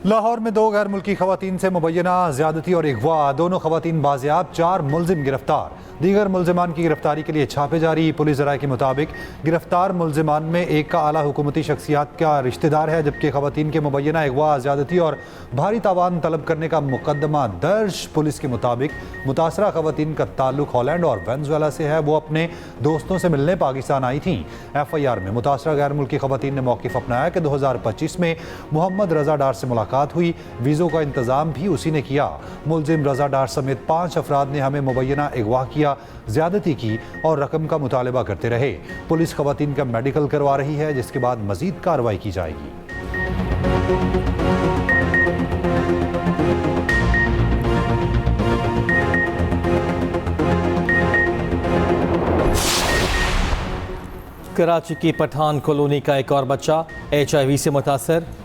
लाहौर में दो गैर मुल्की खवातीन से मुबैना ज्यादती और अगवा, दोनों खवातीन बाजियाब, 4 मुलजिम गिरफ्तार। दीगर मुलजिमान की गिरफ्तारी के लिए छापे जारी। पुलिस ज़राए के मुताबिक गिरफ्तार मुलजिमान में एक का आला हुकूमती शख्सियात का रिश्तेदार है, जबकि खवातीन के मुबैना अगवा, ज्यादती और भारी तावान तलब करने का मुकदमा दर्ज। पुलिस के मुताबिक मुतासरा खवातीन का ताल्लुक हॉलैंड और वेनेजुएला से है। वो अपने दोस्तों से मिलने पाकिस्तान आई थी। FIR में मुतासरा गैर मुल्की खवातीन ने मौक़िफ़ अपनाया कि 2025 में मोहम्मद रजा डार से मुलाकात हुई, वीज़ों का इंतज़ाम भी उसी ने किया। मुलजिम रजा डार समेत 5 अफराद ने हमें मुबैना अगवा किया, ज्यादती की और रकम का मुतालबा करते रहे। पुलिस खवातीन का मेडिकल करवा रही है, जिसके बाद मजीद कार्रवाई की जाएगी। कराची की पठान कॉलोनी का एक और बच्चा HIV से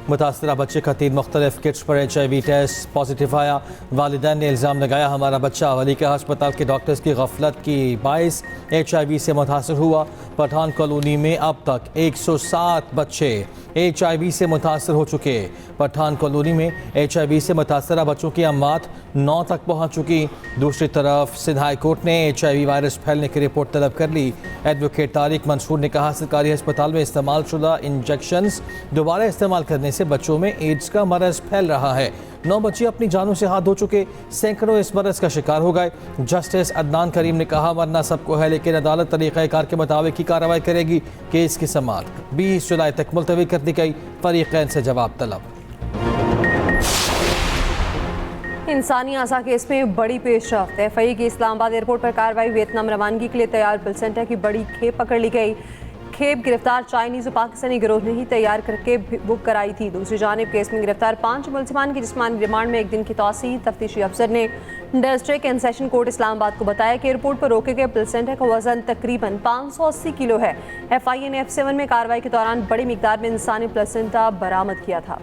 मुतासरा बच्चे का 3 मुख्तलिफ किट्स पर HIV टेस्ट पॉजिटिव आया। वालिदैन ने इल्ज़ाम लगाया हमारा बच्चा वली के अस्पताल के डॉक्टर्स की गफलत की बाइस HIV से मुतासर हुआ। पठान कॉलोनी में अब तक 107 बच्चे HIV से मुतासर हो चुके। पठान कॉलोनी में HIV से मुतासरा बच्चों की अमात 9 तक पहुँच चुकी। दूसरी तरफ सिंध हाई कोर्ट ने HIV वायरस फैलने की रिपोर्ट तलब कर ली। एडवोकेट तारिक मंसूर ने कहा सरकारी अस्पताल में इस्तेमाल शुदा इंजेक्शंस दोबारा इस्तेमाल करने से बच्चों में एड्स का मरज फैल रहा है। 9 बच्चे अपनी जानों से हाथ धो चुके, सैकड़ों इस मरज का शिकार हो गए। जस्टिस अदनान करीम ने कहा मरना सबको है, लेकिन अदालत तरीक़ाकार के मुताबिक ही कार्रवाई करेगी। केस की समाअत 20 जुलाई तक मुलतवी कर दी गई। फरीक़ैन से जवाब तलब। इंसानी आज़ा केस में बड़ी पेशरफ्त। FIA की इस्लामाबाद एयरपोर्ट पर कार्रवाई। वियतनाम रवानगी के लिए तैयार प्लेसेंटा की बड़ी खेप पकड़ ली गई। खेप गिरफ्तार चाइनीज़ और पाकिस्तानी गिरोह ने ही तैयार करके बुक कराई थी। दूसरी जानिब केस में गिरफ्तार 5 मुलजिमान की जिस्मानी रिमांड में 1 दिन की तौसीह। तफ्तीशी अफसर ने district and session court Islamabad को बताया कि एयरपोर्ट पर रोके गए प्लेसेंटा का वजन तकरीबन 580 किलो है। FIA ने F7 में कार्रवाई के दौरान बड़ी मिकदार में इंसानी प्लेसेंटा बरामद किया था।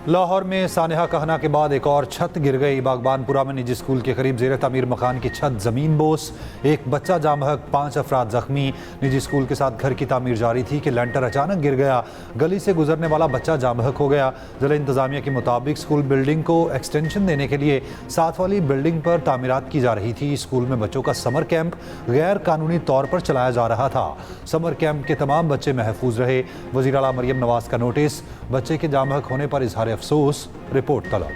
लाहौर में सानहा कहना के बाद एक और छत गिर गई। बागबानपुरा में निजी स्कूल के करीब ज़ेर तामीर मकान की छत ज़मीन बोस, एक बच्चा जाँ बहक, 5 अफराद जख्मी। निजी स्कूल के साथ घर की तामीर जारी थी कि लेंटर अचानक गिर गया। गली से गुजरने वाला बच्चा जाँ बहक हो गया। ज़िला इंतज़ामिया के मुताबिक स्कूल बिल्डिंग को एक्सटेंशन देने के लिए साथ वाली बिल्डिंग पर तामीरात की जा रही थी। स्कूल में बच्चों का समर कैंप गैर कानूनी तौर पर चलाया जा रहा था। समर कैंप के तमाम बच्चे महफूज रहे। वज़ीर आला मरियम नवाज का नोटिस, बच्चे के जाँ बहक होने पर इजहार अफसोस, रिपोर्ट तलब।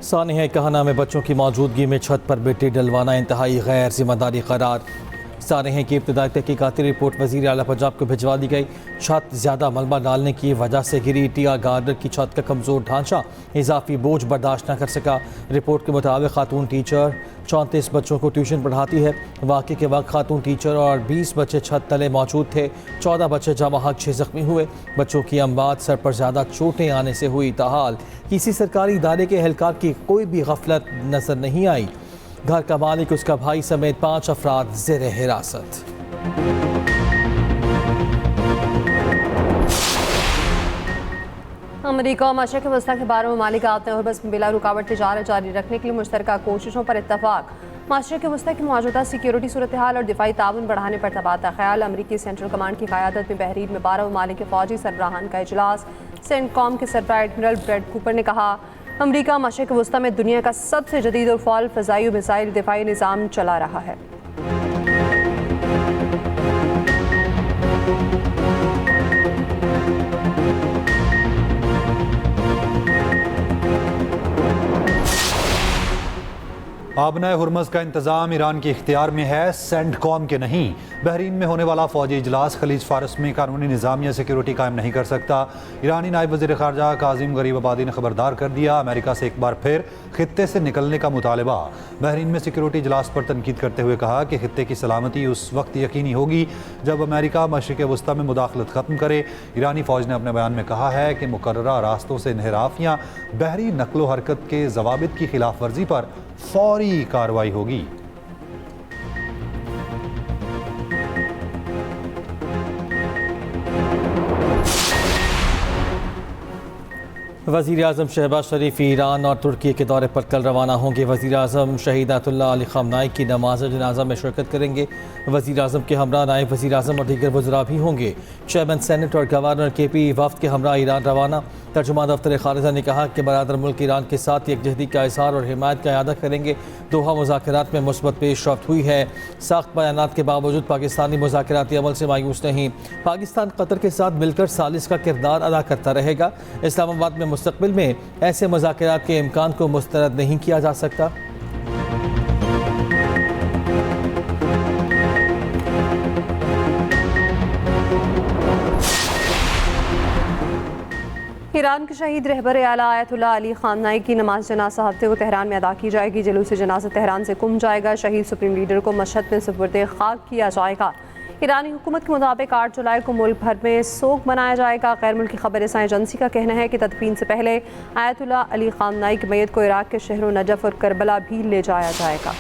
सानहा कहना में बच्चों की मौजूदगी में छत पर मिट्टी डलवाना इंतहाई गैर जिम्मेदारी करार। सानहा की इब्तदाई तहकीकाती रिपोर्ट वज़ीर आला पंजाब को भिजवा दी गई। छत ज़्यादा मलबा डालने की वजह से गिरी। टिया गार्डन की छत का कमज़ोर ढांचा इजाफी बोझ बर्दाश्त न कर सका। रिपोर्ट के मुताबिक खातून टीचर 34 बच्चों को ट्यूशन पढ़ाती है। वाक़े के वक्त खातून टीचर और 20 बच्चे छत तले मौजूद थे। 14 बच्चे जाँ बहक, 6 जख्मी हुए। बच्चों की अमवात सर पर ज़्यादा चोटें आने से हुई। ताहाल किसी सरकारी इदारे के एहलकार की कोई भी गफलत नजर नहीं आई। घर का मालिक, उसका भाई समेत 5 अफराद ज़ेर हिरासत। अमरीका और मशरक़ वस्ता के 12 ममालिक आपने और बस बिला रुकावट तिजारत जारी रखने के लिए मुश्तरका कोशिशों पर इत्तफाक। मशरक़ वस्ता की मौजूदा सिक्योरिटी सूरत हाल और दिफाई ताउन बढ़ाने पर तबादला ख्याल। अमरीकी सेंट्रल कमांड की क़यादत में बहरीन में 12 ममालिक के फौजी सरबराहान का इजलास। सेंटकॉम के सरबराह एडमिरल ब्रेड कूपर ने कहा अमरीका मशरक़ वस्ता में दुनिया का सबसे जदीद और फ़ाल फ़ज़ाई और मिसाइल दिफाई निज़ाम चला रहा है। आबनाए हुर्मज़ का इंतज़ाम ईरान के इख्तियार में है, सेंटकॉम के नहीं। बहरीन में होने वाला फौजी इजलास खलीज फारस में कानूनी निज़ाम या सिक्योरिटी कायम नहीं कर सकता। ईरानी नायब वज़ीर ख़ारजा काज़िम गरीब आबादी ने खबरदार कर दिया, अमेरिका से एक बार फिर खित्ते से निकलने का मुतालबा। बहरीन में सिक्योरिटी इजलास पर तनकीद करते हुए कहा कि खित्ते की सलामती उस वक्त यकीनी होगी जब अमेरिका मशरिक़ वस्ता में मुदाखलत ख़त्म करे। ईरानी फ़ौज ने अपने बयान में कहा है कि मुकर्ररा रास्तों से इन्हिराफ या बहरी नकलो हरकत के ज़वाबित की खिलाफ वर्जी पर फौरी कार्रवाई होगी। वज़ीर आज़म शहबाज शरीफ ईरान और तुर्की के दौरे पर कल रवाना होंगे। वज़ीर आज़म शहीद आयतुल्लाह अली ख़ामनाई की नमाज जनाजा में शिरकत करेंगे। वज़ीर आज़म के हमरा नायब वज़ीर आज़म और दीगर वज़रा भी होंगे। चेयरमैन सेनेट और गवर्नर KP वफ़द के हमरा ईरान रवाना। तर्जुमान दफ्तर ख़ारिजा ने कहा कि बरादर मुल्क ईरान के साथ यकजहती का इज़हार और हिमायत का इआदा करेंगे। दोहा मुज़ाकरात में मुस्बत पेशरफ्त हुई है। साख्त बयानात के बावजूद पाकिस्तानी मुज़ाकराती अमल से मायूस नहीं। पाकिस्तान कतर के साथ मिलकर सालिस का किरदार अदा करता रहेगा। इस्लामाबाद में मुस्तक़बिल में ऐसे मुज़ाकरात के इम्कान को मुस्तरद नहीं किया जा सकता। ईरान के शहीद रहबर आला आयतुल्लाह अली ख़ामनाई की नमाज जनाजा हफ्ते को तेहरान में अदा की जाएगी। जुलूस जनाजा तेहरान से कुम जाएगा। शहीद सुप्रीम लीडर को मशहद में सुपुर्दे खाक किया जाएगा। ईरानी हुकूमत के मुताबिक 8 जुलाई को मुल्क भर में सोग मनाया जाएगा। गैर मुल्की खबर-ए-रसां एजेंसी का कहना है कि तदफीन से पहले आयतुल्लाह अली ख़ामनाई की मैयत को इराक के शहरों नजफ और करबला भी ले जाया जाएगा।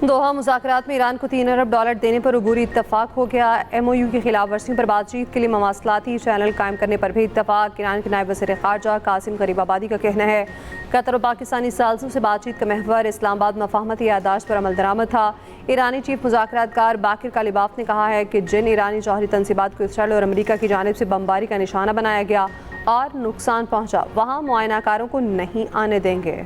दोहा मुज़ाकरात में ईरान को $3 अरब देने पर अबूरी इत्तफाक हो गया। MOU की खिलाफ वर्जियों पर बातचीत के लिए मवासलाती चैनल कायम करने पर भी इत्तफाक। ईरान के नायब वज़ीर ख़ारजा कासिम गरीबाबादी का कहना है कतर और पाकिस्तानी साल्सों से बातचीत का महवर इस्लामाबाद मफाहमती यादाश्त पर अमल दरामद था। ईरानी चीफ मुज़ाकरातकार बाकिर कालिबाफ ने कहा है कि जिन ईरानी जौहरी तनसीबात को इसराइल और अमरीका की जानिब से बमबारी का निशाना बनाया गया और नुकसान पहुँचा, वहाँ मुआयनाकारों को नहीं आने देंगे।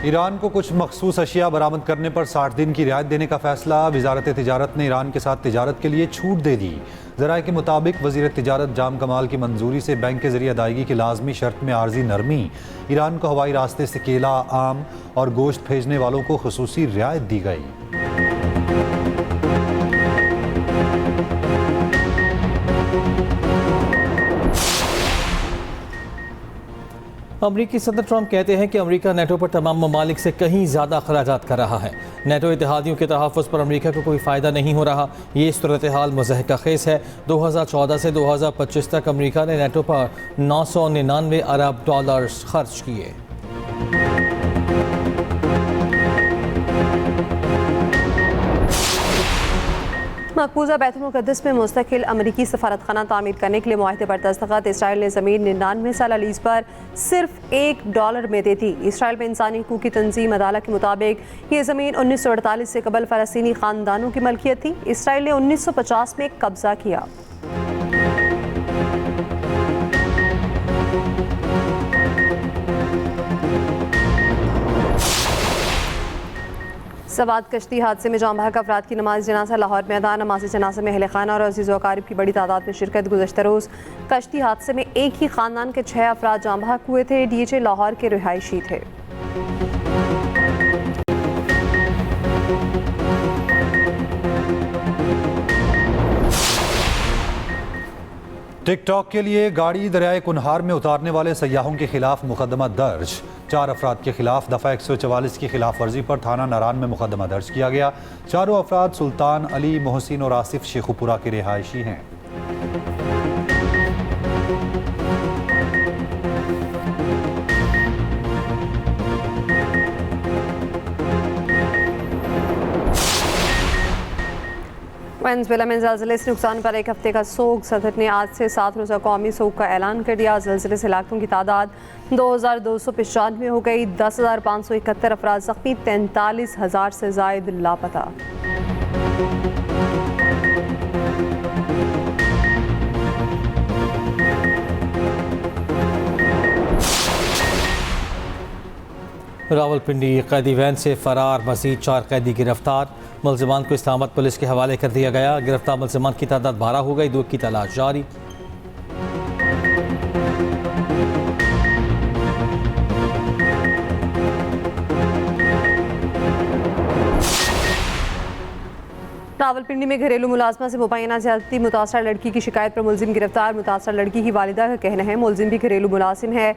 ईरान को कुछ मखसूस अशिया बरामद करने पर 60 दिन की रियायत देने का फैसला। वजारत तिजारत ने ईरान के साथ तिजारत के लिए छूट दे दी। ज़राए के मुताबिक वज़ीर तिजारत जाम कमाल की मंजूरी से बैंक के जरिए अदायगी की लाजमी शर्त में आर्जी नरमी। ईरान को हवाई रास्ते से केला, आम और गोश्त भेजने वालों को खुसूसी रियायत दी गई। अमरीकी सदर ट्रंप कहते हैं कि अमरीका नेटो पर तमाम ममालिक से कहीं ज़्यादा अखराजात कर रहा है। नेटो इत्तेहादियों के तहफ़्फ़ुज़ पर अमरीका को कोई फ़ायदा नहीं हो रहा। ये सूरत हाल मुज़हका खेज़ है। 2014 से 2025 तक अमरीका ने नेटो पर $999 अरब खर्च किए। मकबूजा बैतुल मुक़द्दस में मुस्तकिल अमरीकी सफारतखाना तामीर करने के लिए मुआहदे पर दस्तखत। इसराइल ने ज़मीन 99 साल लीज़ पर सिर्फ $1 में दे दी। इसराइल में इंसानी हकूक़ की तंजीम अदालत के मुताबिक ये ज़मीन 1948 से कबल फ़लस्तीनी ख़ानदानों की मलकियत थी। इसराइल ने 1950 में कब्ज़ा किया। सवाद कश्ती हादसे में जाम बहक अफराद की नमाज जनाजा लाहौर में अदा। नमाज जनाजा में अहले खाना और अजीज़ व अकारिब की बड़ी तादाद में शिरकत। गुज़श्ता रोज़ कश्ती हादसे में एक ही ख़ानदान के 6 अफराद जाम बहक हुए थे। DHA लाहौर के रिहायशी थे। टिकटॉक के लिए गाड़ी दरियाए कुनहार में उतारने वाले सयाहों के खिलाफ मुकदमा दर्ज। 4 अफराद के खिलाफ दफ़ा 144 की खिलाफ वर्जी पर थाना नारान में मुकदमा दर्ज किया गया। चारों अफराद सुल्तान, अली, मोहसिन और आसिफ शेखुपुरा के रिहायशी हैं। वेनेज़ुएला में ज़लज़ले से नुकसान पर एक हफ्ते का सोग। सदर ने आज से 7 रोज़ा कौमी सोग का ऐलान कर दिया। ज़लज़ले से लाखों की तादाद 2295 हो गई। 10,571 अफराद ज़ख्मी, 43,000 से ज़ायद लापता। रावलपिंडी कैदी वैन से फरार मज़ीद 4 कैदी गिरफ्तार। मुल्ज़िमान को इस्लामाबाद पुलिस के हवाले कर दिया गया। गिरफ्तार मुल्ज़िमान की तादाद 12 हो गई। 2 की तलाश जारी। रावलपिंडी में घरेलू मुलाजमा से मुबैना ज़्यादती मुतासरा लड़की की शिकायत पर मुल्ज़िम गिरफ्तार। मुतासरा लड़की की वालिदा का कहना है मुल्ज़िम भी घरेलू मुलाजिम है।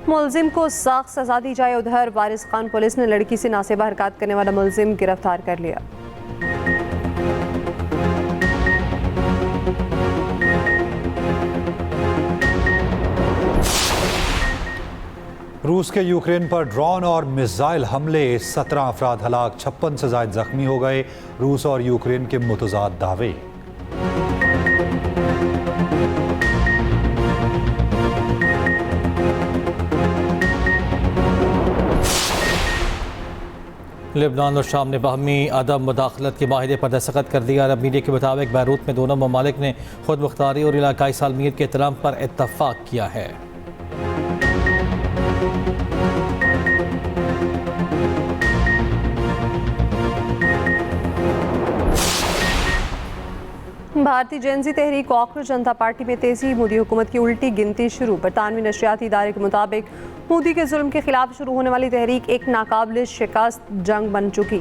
मुल्ज़िम को सख्त सज़ा दी जाए। उधर वारिस खान पुलिस ने लड़की से नासेबा हरकत करने वाला मुल्ज़िम गिरफ्तार कर लिया। रूस के यूक्रेन पर ड्रोन और मिसाइल हमले, 17 अफराद हलाक, 56 से ज़ायद जख्मी हो गए। रूस और यूक्रेन के मुतज़ाद दावे। लेबनान और शाम ने बाहमी अदम मुदाखलत के माहिदे पर दस्तखत कर दिया। अरब मीडिया के मुताबिक बैरूत में दोनों ममालिक ने खुद मुख्तारी और इलाकाई सालमियत के एहतराम पर इत्तफाक किया है। भारतीय जेनजी तहरीक कॉकरोच जनता पार्टी में तेजी, मोदी हुकूमत की उल्टी गिनती शुरू। बरतानवी नशरियाती इदारे के मुताबिक मोदी के जुल्म के खिलाफ शुरू होने वाली तहरीक एक नाकाबिल शिकस्त जंग बन चुकी।